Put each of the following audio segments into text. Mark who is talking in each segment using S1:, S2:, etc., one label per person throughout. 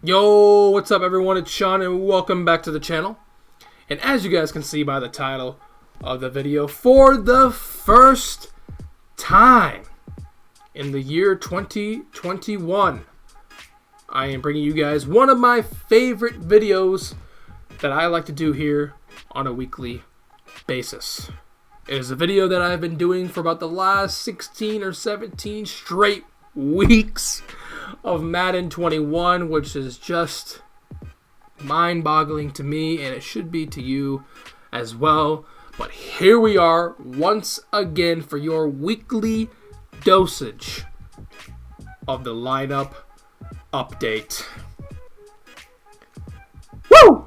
S1: Yo, what's up everyone? It's Sean and welcome back to the channel. And as you guys can see by the title of the video, for the first time in the year 2021, I am bringing you guys one of my favorite videos that I like to do here on a weekly basis. It is a video that I've been doing for about the last 16 or 17 straight weeks of Madden 21, which is just mind-boggling to me, and it should be to you as well. But here we are once again for your weekly dosage of the lineup update. Woo!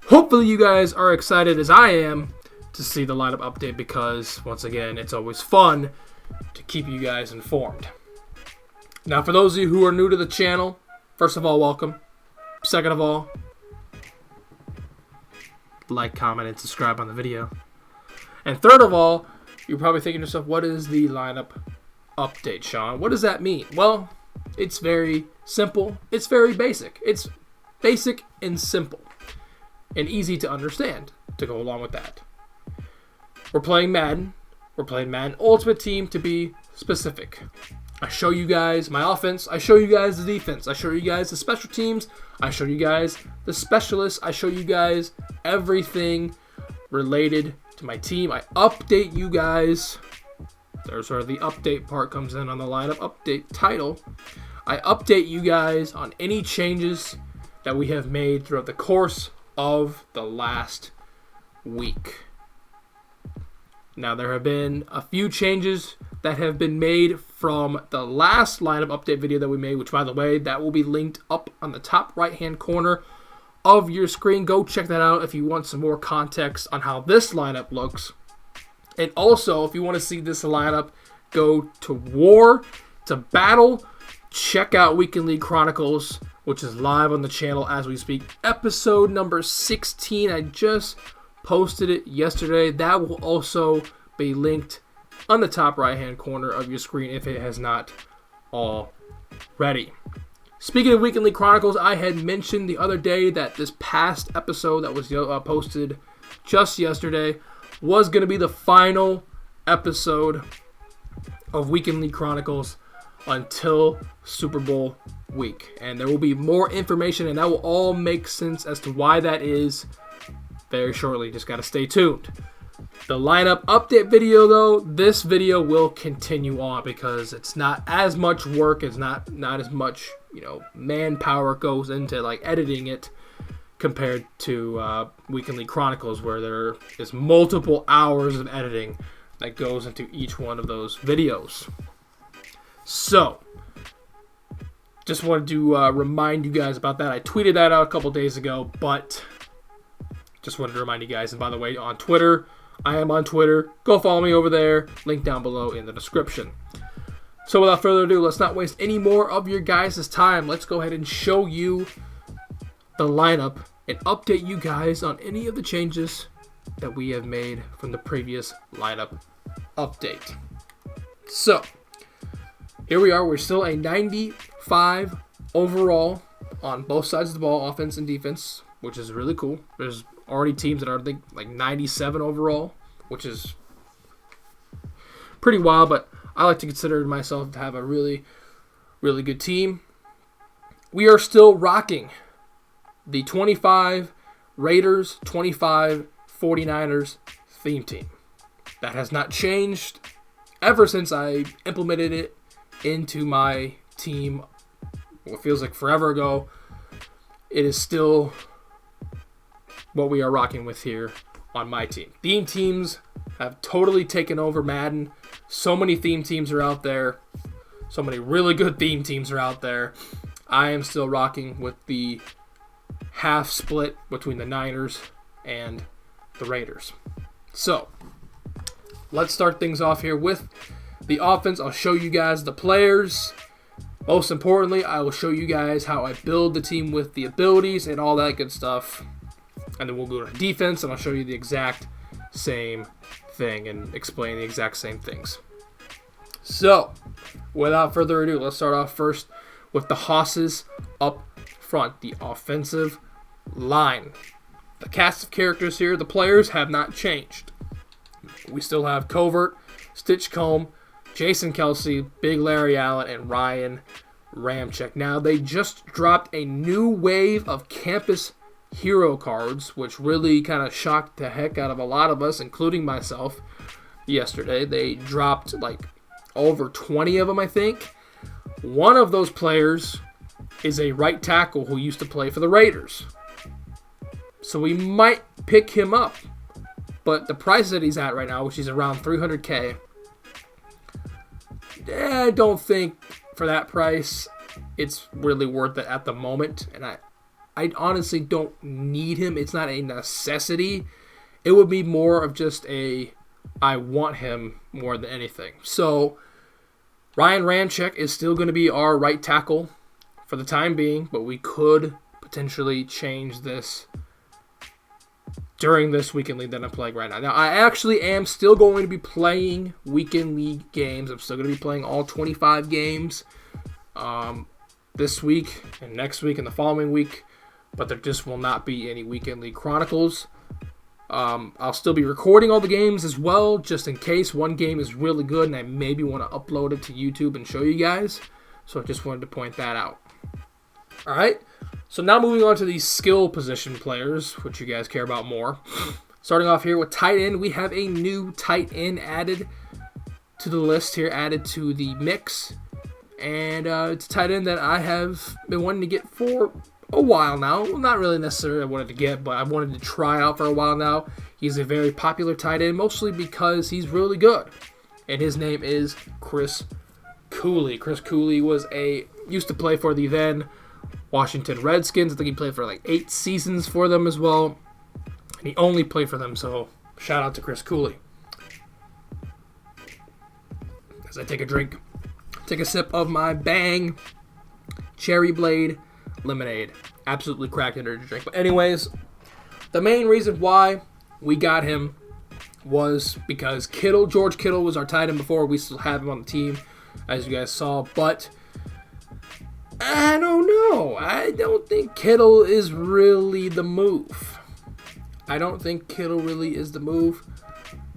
S1: Hopefully you guys are excited as I am to see the lineup update, because once again it's always fun to keep you guys informed. Now, for those of you who are new to the channel, first of all, welcome. Second of all, like, comment, and subscribe on the video. And third of all, you're probably thinking to yourself, what is the lineup update, Sean? What does that mean? Well, it's very simple. It's very basic. It's basic and simple and easy to understand to go along with that. We're playing Madden. We're playing Madden Ultimate Team, to be specific. I show you guys my offense, I show you guys the defense, I show you guys the special teams, I show you guys the specialists, I show you guys everything related to my team. I update you guys. There's where the update part comes in on the lineup update title. I update you guys on any changes that we have made throughout the course of the last week. Now, there have been a few changes that have been made from the last lineup update video that we made, which, by the way, that will be linked up on the top right-hand corner of your screen. Go check that out if you want some more context on how this lineup looks. And also, if you want to see this lineup go to war, to battle, check out Weekend League Chronicles, which is live on the channel as we speak. Episode number 16. I just posted it yesterday. That will also be linked on the top right hand corner of your screen if it has not already. Speaking of Weekend League Chronicles, I had mentioned the other day that this past episode that was posted just yesterday was going to be the final episode of Weekend League Chronicles until Super Bowl week. And there will be more information, and that will all make sense as to why that is very shortly. Just got to stay tuned. The lineup update video, though, this video will continue on because it's not as much work. It's not as much, manpower goes into like editing it compared to Weekend League Chronicles, where there is multiple hours of editing that goes into each one of those videos. So, just wanted to remind you guys about that. I tweeted that out a couple days ago, but just wanted to remind you guys. And by the way, on Twitter, I am on Twitter. Go follow me over there. Link down below in the description. So without further ado, let's not waste any more of your guys' time. Let's go ahead and show you the lineup and update you guys on any of the changes that we have made from the previous lineup update. So, here we are. We're still a 95 overall on both sides of the ball, offense and defense, which is really cool. There's already teams that are, I think, like 97 overall, which is pretty wild, but I like to consider myself to have a really, really good team. We are still rocking the 25 Raiders, 25 49ers theme team. That has not changed ever since I implemented it into my team, what feels like forever ago. It is still what we are rocking with here on my team. Theme teams have totally taken over Madden. So many theme teams are out there. So many really good theme teams are out there. I am still rocking with the half split between the Niners and the Raiders. So, let's start things off here with the offense. I'll show you guys the players. Most importantly, I will show you guys how I build the team with the abilities and all that good stuff. And then we'll go to defense, and I'll show you the exact same thing and explain the exact same things. So, without further ado, let's start off first with the Hosses up front, the offensive line. The cast of characters here, the players, have not changed. We still have Covert, Stitchcomb, Jason Kelsey, Big Larry Allen, and Ryan Ramczyk. Now, they just dropped a new wave of campus hero cards, which really kind of shocked the heck out of a lot of us, including myself, yesterday. They dropped like over 20 of them, I think. One of those players is a right tackle who used to play for the Raiders. So we might pick him up. But the price that he's at right now, which is around $300K, I don't think for that price it's really worth it at the moment. And I honestly don't need him. It's not a necessity. It would be more of just I want him more than anything. So Ryan Ramczyk is still going to be our right tackle for the time being, but we could potentially change this during this weekend league that I'm playing right now. Now, I actually am still going to be playing weekend league games. I'm still going to be playing all 25 games this week and next week and the following week, but there just will not be any weekend league chronicles. I'll still be recording all the games as well, just in case one game is really good and I maybe want to upload it to YouTube and show you guys. So I just wanted to point that out. All right. So now moving on to these skill position players, which you guys care about more. Starting off here with tight end, we have a new tight end added to the list here, added to the mix. And it's a tight end that I have been wanting to get for a while now. Well, not really necessarily I wanted to get, but I wanted to try out for a while now. He's a very popular tight end, mostly because he's really good. And his name is Chris Cooley. Chris Cooley used to play for the then Washington Redskins. I think he played for like 8 seasons for them as well. And he only played for them, so shout out to Chris Cooley. As I take a sip of my Bang Cherry Blade Lemonade. Absolutely cracked energy drink. But anyways, the main reason why we got him was because George Kittle was our tight end before. We still have him on the team, as you guys saw. But I don't know. I don't think Kittle is really the move. Been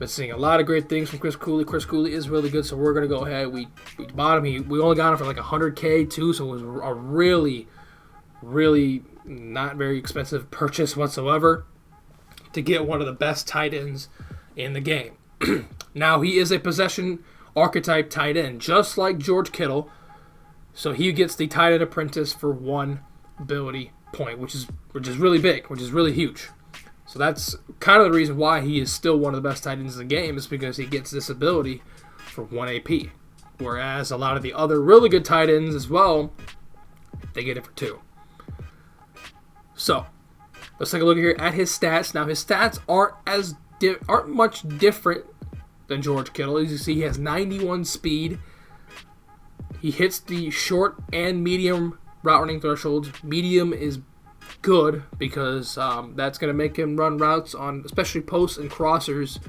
S1: seeing a lot of great things from Chris Cooley. Chris Cooley is really good, so we're going to go ahead. We bought him. We only got him for like $100K too, so it was a really, really not very expensive purchase whatsoever to get one of the best tight ends in the game. Now, he is a possession archetype tight end, just like George Kittle. So he gets the tight end apprentice for 1 ability point, which is really big, which is really huge. So that's kind of the reason why he is still one of the best tight ends in the game, is because he gets this ability for 1 AP. Whereas a lot of the other really good tight ends as well, they get it for 2. So let's take a look here at his stats. Now his stats aren't much different than George Kittle. As you see, he has 91 speed. He hits the short and medium route running thresholds. Medium is good because that's going to make him run routes on, especially posts and crossers.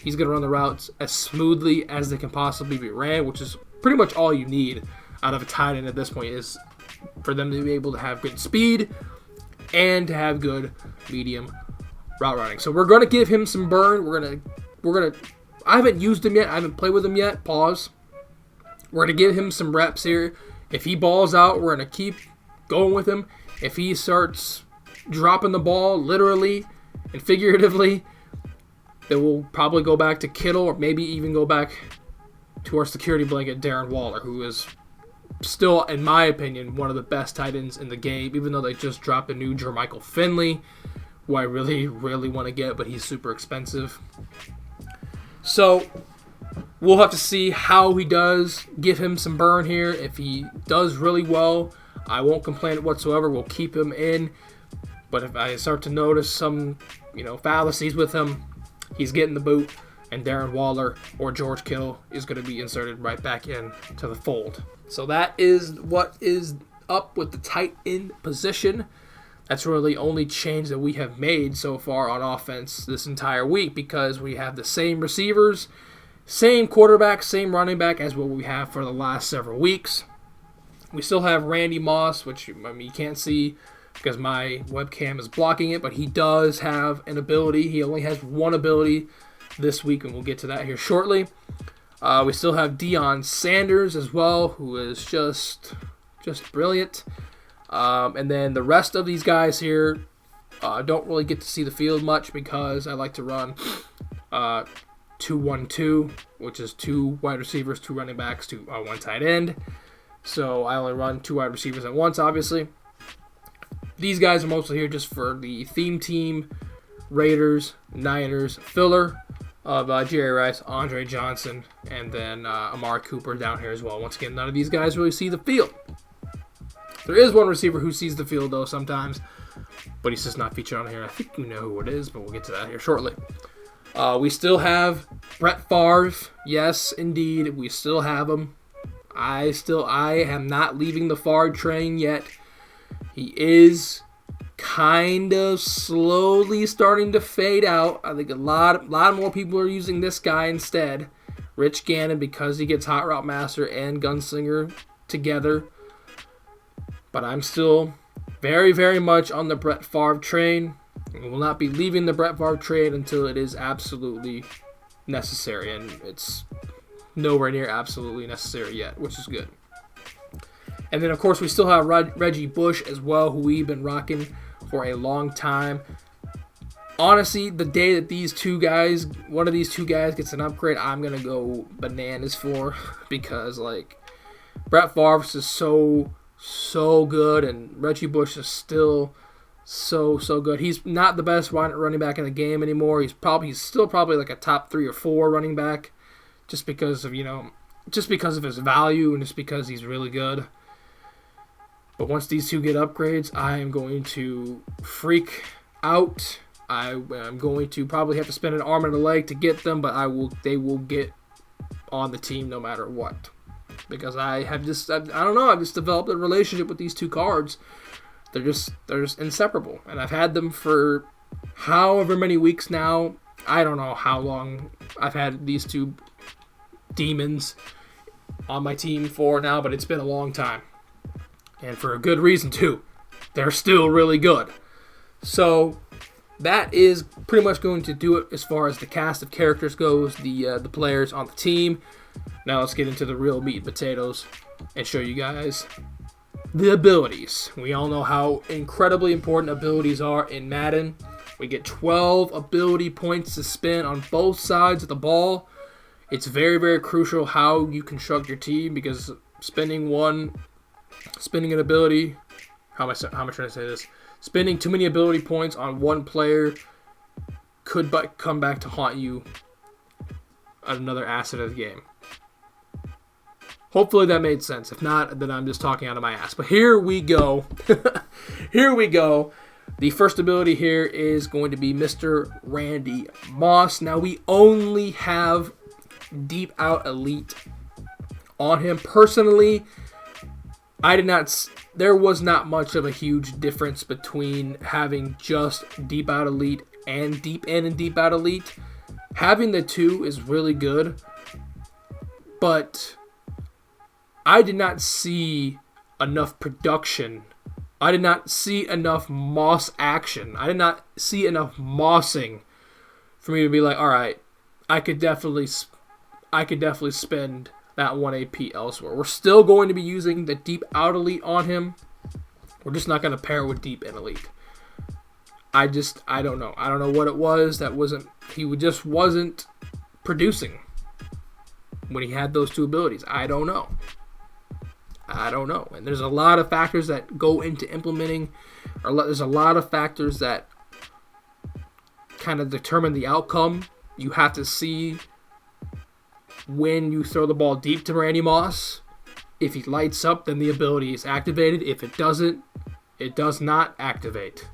S1: He's going to run the routes as smoothly as they can possibly be ran, which is pretty much all you need out of a tight end at this point, is for them to be able to have good speed and to have good medium route running. So we're going to give him some burn. We're going to I haven't used him yet. I haven't played with him yet. Pause. We're going to give him some reps here. If he balls out, we're going to keep going with him. If he starts dropping the ball literally and figuratively, then we'll probably go back to Kittle, or maybe even go back to our security blanket, Darren Waller, who is still, in my opinion, one of the best tight ends in the game, even though they just dropped a new Jermichael Finley, who I really, really want to get, but he's super expensive. So we'll have to see how he does. Give him some burn here. If he does really well, I won't complain whatsoever. We'll keep him in. But if I start to notice some, fallacies with him, he's getting the boot, and Darren Waller or George Kittle is going to be inserted right back in to the fold. So that is what is up with the tight end position. That's really the only change that we have made so far on offense this entire week, because we have the same receivers, same quarterback, same running back as what we have for the last several weeks. We still have Randy Moss, which I mean, you can't see because my webcam is blocking it, but he does have an ability. He only has one ability this week, and we'll get to that here shortly. We still have Deion Sanders as well, who is just brilliant. And then the rest of these guys here don't really get to see the field much because I like to run 2-1-2, which is 2 wide receivers, 2 running backs, 1 tight end. So I only run 2 wide receivers at once, obviously. These guys are mostly here just for the theme team, Raiders, Niners, filler of Jerry Rice, Andre Johnson, and then Amari Cooper down here as well. Once again, none of these guys really see the field. There is one receiver who sees the field, though, sometimes, but he's just not featured on here. I think you know who it is, but we'll get to that here shortly. We still have Brett Favre. Yes, indeed, we still have him. I am not leaving the Favre train yet. He is kind of slowly starting to fade out. I think a lot more people are using this guy instead. Rich Gannon, because he gets Hot Route Master and Gunslinger together. But I'm still very, very much on the Brett Favre train. We will not be leaving the Brett Favre train until it is absolutely necessary. And it's nowhere near absolutely necessary yet, which is good. And then, of course, we still have Reggie Bush as well, who we've been rocking for a long time. Honestly, the day that one of these two guys gets an upgrade, I'm going to go bananas for. Because, like, Brett Favre is so good, and Reggie Bush is still so good. He's not the best running back in the game anymore. He's still probably like a top 3 or 4 running back, just because of his value and just because he's really good. But once these two get upgrades, I am going to freak out. I'm going to probably have to spend an arm and a leg to get them, but they will get on the team no matter what. Because I just developed a relationship with these two cards. They're just inseparable. And I've had them for however many weeks now. I don't know how long I've had these two demons on my team for now, but it's been a long time. And for a good reason, too. They're still really good. So that is pretty much going to do it as far as the cast of characters goes, the players on the team. Now let's get into the real meat and potatoes and show you guys the abilities. We all know how incredibly important abilities are in Madden. We get 12 ability points to spend on both sides of the ball. It's very, very crucial how you construct your team, because spending an ability, how am I trying to say this? Spending too many ability points on one player could come back to haunt you at another asset of the game. Hopefully that made sense. If not, then I'm just talking out of my ass. But here we go. Here we go. The first ability here is going to be Mr. Randy Moss. Now, we only have Deep Out Elite on him. Personally, there was not much of a huge difference between having just Deep Out Elite and Deep In and Deep Out Elite. Having the two is really good, but I did not see enough production. I did not see enough Moss action. I did not see enough mossing for me to be like, all right, I could definitely spend that 1 AP elsewhere. We're still going to be using the Deep Out Elite on him. We're just not going to pair it with Deep In Elite. I don't know. I don't know what it was. He just wasn't producing when he had those two abilities. I don't know. And there's a lot of factors that go into implementing, there's a lot of factors that kind of determine the outcome. You have to see when you throw the ball deep to Randy Moss. If he lights up, then the ability is activated. If it doesn't, it does not activate.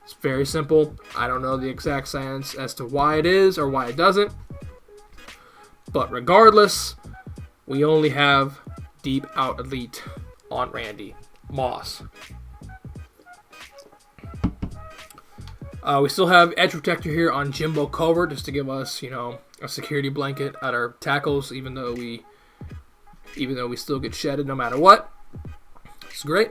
S1: It's very simple. I don't know the exact science as to why it is or why it doesn't. But regardless, we only have Deep Out Elite on Randy Moss. We still have Edge Protector here on Jimbo Covert, just to give us, a security blanket at our tackles, even though we still get shedded no matter what. It's great.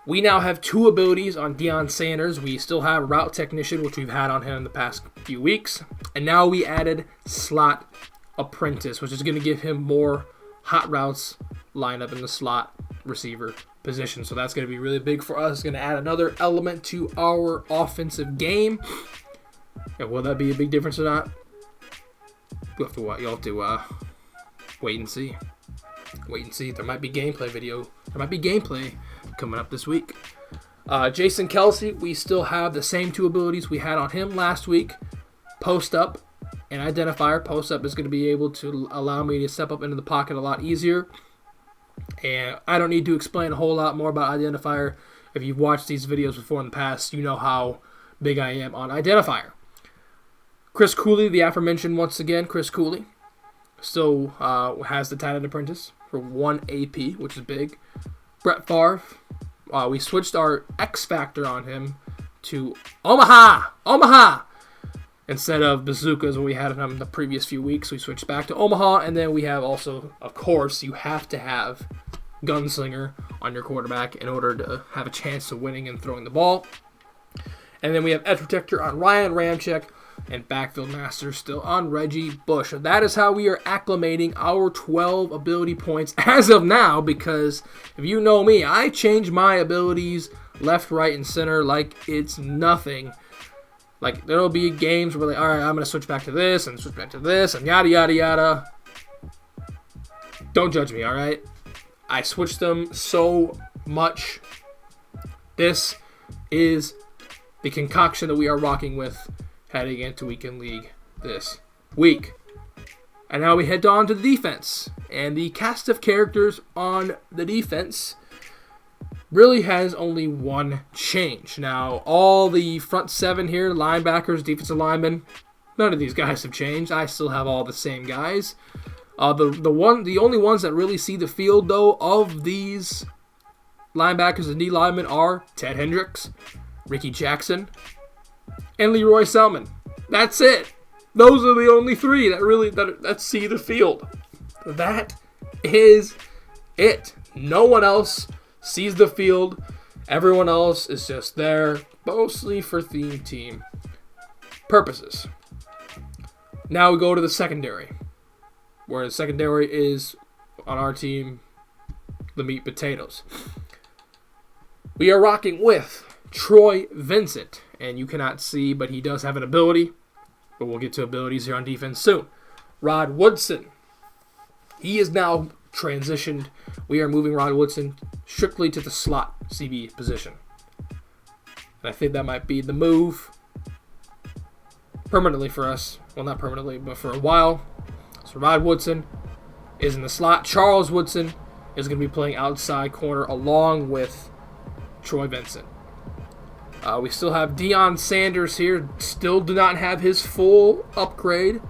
S1: We now have 2 abilities on Deion Sanders. We still have Route Technician, which we've had on him in the past few weeks. And now we added Slot Apprentice, which is going to give him more hot routes lined up in the slot receiver position. So that's going to be really big for us. It's going to add another element to our offensive game. And will that be a big difference or not? You'll have to wait and see. Wait and see. There might be gameplay video. There might be gameplay coming up this week. Jason Kelsey, we still have the same 2 abilities we had on him last week. Post up and identifier. Post up is going to be able to allow me to step up into the pocket a lot easier. And I don't need to explain a whole lot more about identifier. If you've watched these videos before in the past, you know how big I am on identifier. Chris Cooley, the aforementioned once again, Chris Cooley, still has the Tight End Apprentice for 1 AP, which is big. Brett Favre, we switched our X Factor on him to Omaha! Instead of Bazookas, what we had on him the previous few weeks. We switched back to Omaha, and then we have also, of course, you have to have Gunslinger on your quarterback in order to have a chance of winning and throwing the ball. And then we have Edge Protector on Ryan Ramczyk, and Backfield Master still on Reggie Bush. So that is how we are acclimating our 12 ability points as of now, because if you know me, I change my abilities left, right, and center like it's nothing. Like, there'll be games where, all right, I'm going to switch back to this and switch back to this and yada, yada, yada. Don't judge me, all right? I switched them so much. This is the concoction that we are rocking with heading into Weekend League this week. And now we head on to the defense. And the cast of characters on the defense really has only one change. Now, all the front 7 here, linebackers, defensive linemen, none of these guys have changed. I still have all the same guys. The only ones that really see the field, though, of these linebackers and D linemen are Ted Hendricks, Ricky Jackson, and Leroy Selman. That's it. Those are the only 3 that see the field. That is it. No one else sees the field. Everyone else is just there, mostly for theme team purposes. Now we go to the secondary, where the secondary is, on our team, the meat potatoes. We are rocking with Troy Vincent, and you cannot see, but he does have an ability, but we'll get to abilities here on defense soon. Rod Woodson, he is now transitioned. We are moving Rod Woodson strictly to the slot CB position. And I think that might be the move permanently for us. Well, not permanently, but for a while. So Rod Woodson is in the slot. Charles Woodson is going to be playing outside corner along with Troy Vincent. We still have Deion Sanders here. Still do not have his full upgrade.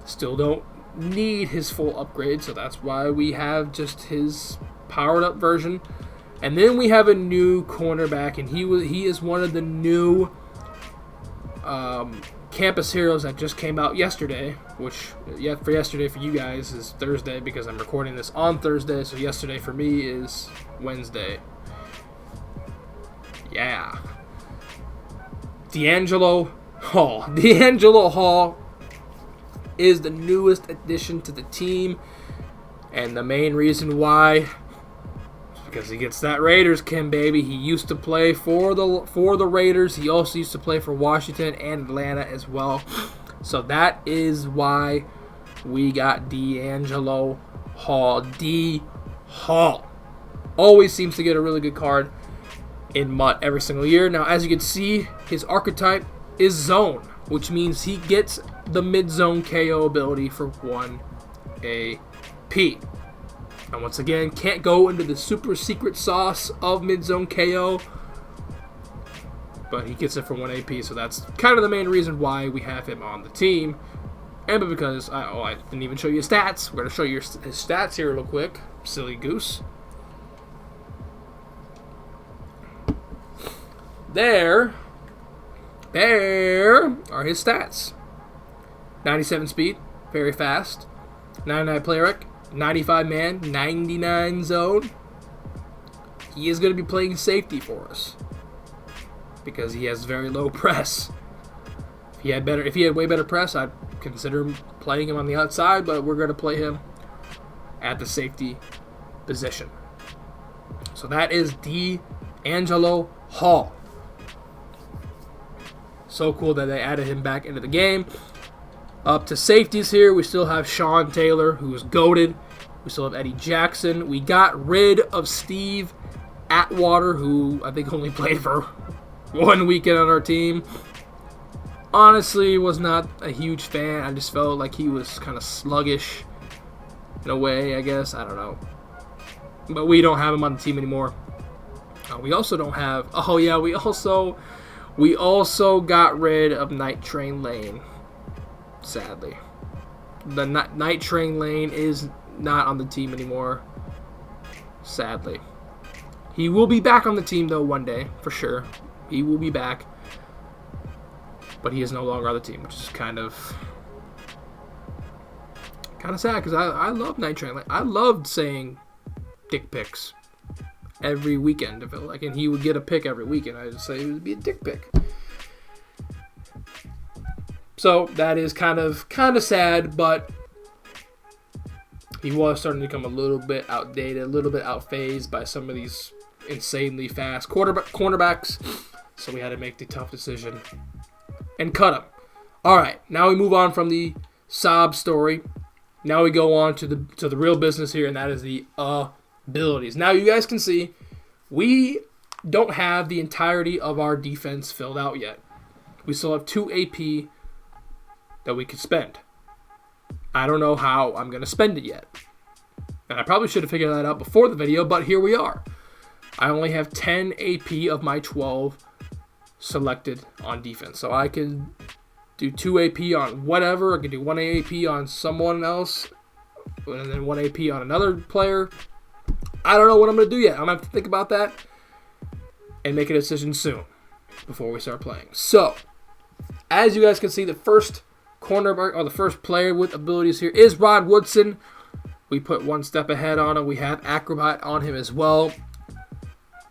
S1: Still don't need his full upgrade, so that's why we have just his powered up version. And then we have a new cornerback, and he is one of the new campus heroes that just came out yesterday, which for yesterday for you guys is Thursday because I'm recording this on Thursday, so yesterday for me is Wednesday. Yeah. D'Angelo Hall. D'Angelo Hall is the newest addition to the team, and the main reason why is because he gets that Raiders Kim, baby. He used to play for the Raiders. He also used to play for Washington and Atlanta as well. So that is why we got D'Angelo Hall. D Hall always seems to get a really good card in MUT every single year. Now, as you can see, his archetype is zone, which means he gets the mid-zone KO ability for 1 AP. And once again, can't go into the super secret sauce of mid-zone KO, but he gets it for 1 AP, so that's kind of the main reason why we have him on the team. And because, I didn't even show you his stats. We're going to show you his stats here real quick. Silly goose. There are his stats. 97 speed, very fast. 99 play rec, 95 man, 99 zone, he is going to be playing safety for us because he has very low press. If he had way better press, I'd consider playing him on the outside, but we're going to play him at the safety position. So that is D'Angelo Hall. So cool that they added him back into the game. Up to safeties here, we still have Sean Taylor, who is goated. We still have Eddie Jackson. We got rid of Steve Atwater, who I think only played for 1 weekend on our team. Honestly, was not a huge fan. I just felt like he was kind of sluggish in a way, I guess. I don't know. But we don't have him on the team anymore. We also don't have... Oh, yeah, we also got rid of Night Train Lane, sadly. The Night Train Lane is not on the team anymore, sadly. He will be back on the team, though, one day, for sure. He will be back. But he is no longer on the team, which is kind of sad, because I love Night Train Lane. I loved saying dick pics every weekend, I feel like, and he would get a pick every weekend. I would say it would be a dick pic. So that is kind of sad, but he was starting to become a little bit outdated, a little bit outphased by some of these insanely fast cornerbacks. So we had to make the tough decision and cut him. All right, now we move on from the sob story. Now we go on to the real business here, and that is the abilities. Now you guys can see we don't have the entirety of our defense filled out yet. We still have 2 AP that we could spend. I don't know how I'm going to spend it yet. And I probably should have figured that out before the video, but here we are. I only have 10 AP of my 12 selected on defense. So I can do 2 AP on whatever. I can do 1 AP on someone else, and then 1 AP on another player. I don't know what I'm going to do yet. I'm going to have to think about that and make a decision soon before we start playing. So, as you guys can see, the first cornerback, or the first player with abilities here, is Rod Woodson. We put 1 step ahead on him. We have Acrobat on him as well.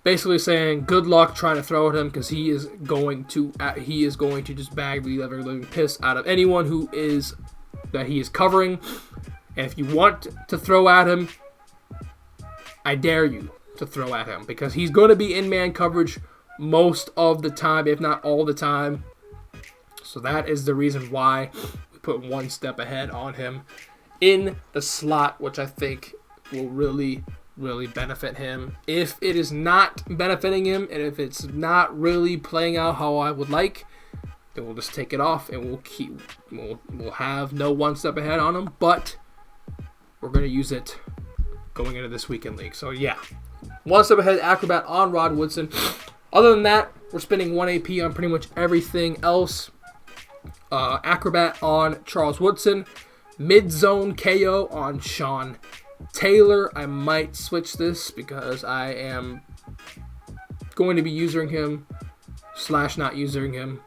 S1: Basically saying good luck trying to throw at him, because he is going to just bag the living piss out of anyone that he is covering. And if you want to throw at him, I dare you to throw at him, because he's going to be in man coverage most of the time, if not all the time. So that is the reason why we put 1 step ahead on him in the slot, which I think will really benefit him. If it is not benefiting him, and if it's not really playing out how I would like, then we'll just take it off, and we'll have no 1 step ahead on him, but we're going to use it going into this weekend league. So yeah, 1 step ahead Acrobat on Rod Woodson. Other than that, we're spending 1 AP on pretty much everything else. Acrobat on Charles Woodson. Mid-zone KO on Sean Taylor. I might switch this because I am going to be using him / not using him.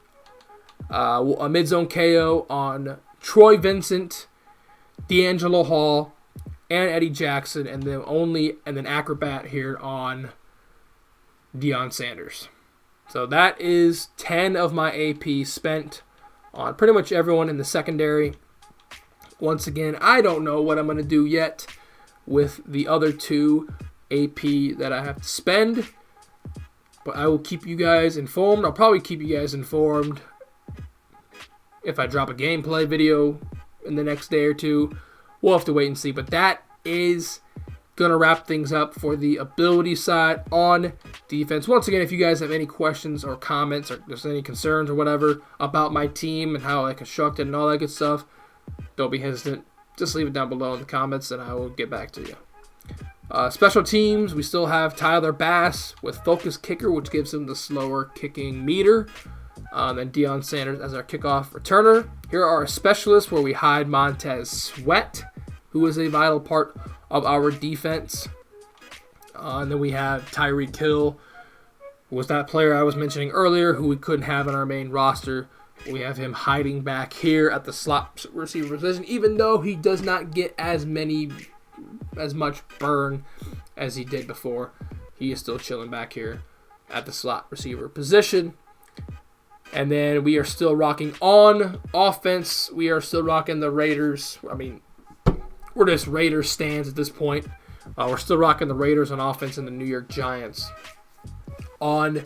S1: A mid-zone KO on Troy Vincent, D'Angelo Hall, and Eddie Jackson, and then Acrobat here on Deion Sanders. So that is 10 of my AP spent on pretty much everyone in the secondary. Once again, I don't know what I'm going to do yet with the other 2 AP that I have to spend, but I will keep you guys informed. I'll probably keep you guys informed if I drop a gameplay video in the next day or 2. We'll have to wait and see, but that is going to wrap things up for the ability side on defense. Once again, if you guys have any questions or comments, or there's any concerns or whatever about my team and how I constructed and all that good stuff, don't be hesitant. Just leave it down below in the comments, and I will get back to you. Special teams, we still have Tyler Bass with focus kicker, which gives him the slower kicking meter. Then Deion Sanders as our kickoff returner. Here are our specialists, where we hide Montez Sweat, who is a vital part of our defense. And then we have Tyreek Hill, who was that player I was mentioning earlier, who we couldn't have in our main roster. We have him hiding back here at the slot receiver position, even though he does not get as much burn as he did before. He is still chilling back here at the slot receiver position. And then we are still rocking on offense. We are still rocking the Raiders. I mean, we're just Raiders stands at this point. We're still rocking the Raiders on offense and the New York Giants on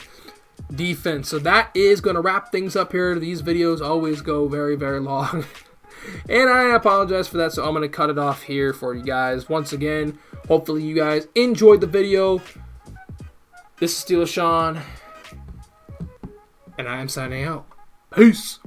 S1: defense. So that is going to wrap things up here. These videos always go very, very long. And I apologize for that, so I'm going to cut it off here for you guys. Once again, hopefully you guys enjoyed the video. This is Steeler Sean, and I am signing out. Peace.